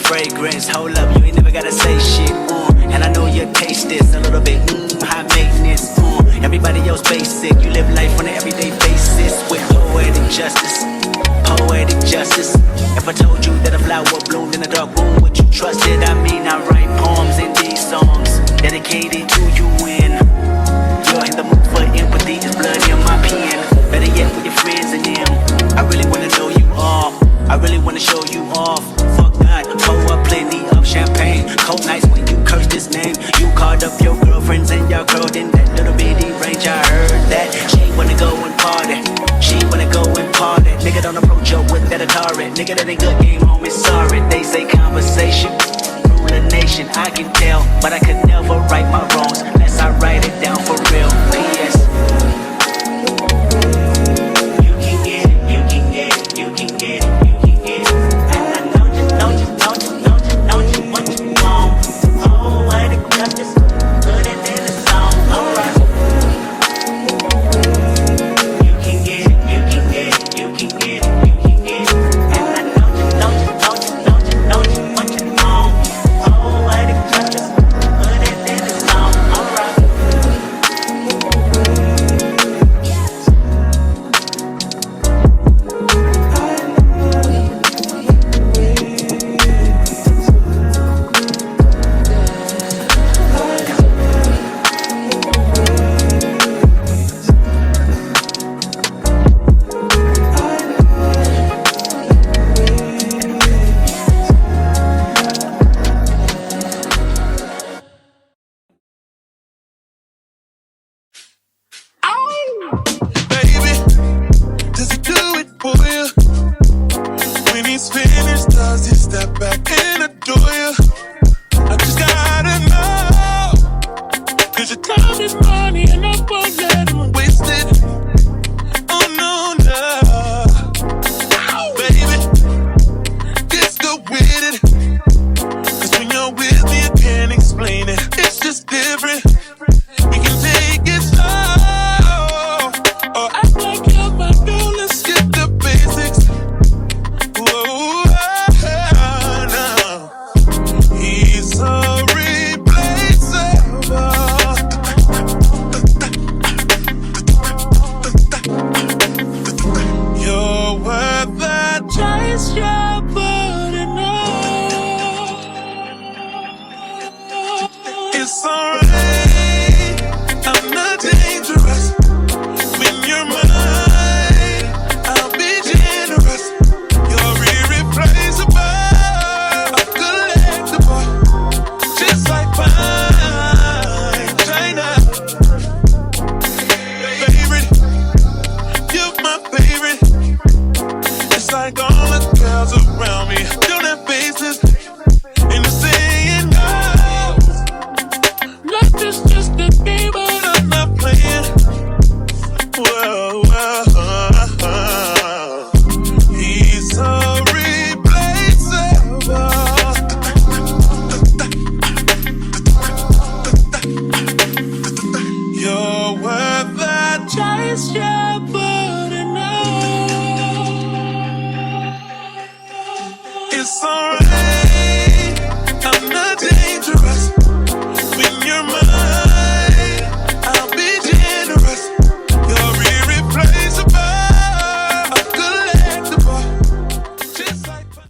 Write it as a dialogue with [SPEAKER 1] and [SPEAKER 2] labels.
[SPEAKER 1] Fragrance, hold up, you ain't never gotta say shit, and I know your taste is a little bit, high maintenance, everybody else basic, you live life on an everyday basis, with poetic justice, if I told you that a flower bloomed in a dark room, would you trust it? I mean, I write poems in these songs, dedicated to you when you're in the mood for empathy, there's blood in my pen, better yet with your friends and them, I really wanna know you all, I really wanna show you off. Pour up plenty of champagne. Cold nights when you curse this name. You called up your girlfriends and y'all curled in that little bitty range. I heard that she wanna go and party. She wanna go and party. Nigga don't approach her with that Atari. Nigga that ain't good game home is sorry. They say conversation rule a nation. I can tell, but I could never right my wrongs unless I write it down for real. P.S. You can get it, you can get it, you can get it.
[SPEAKER 2] It's alright.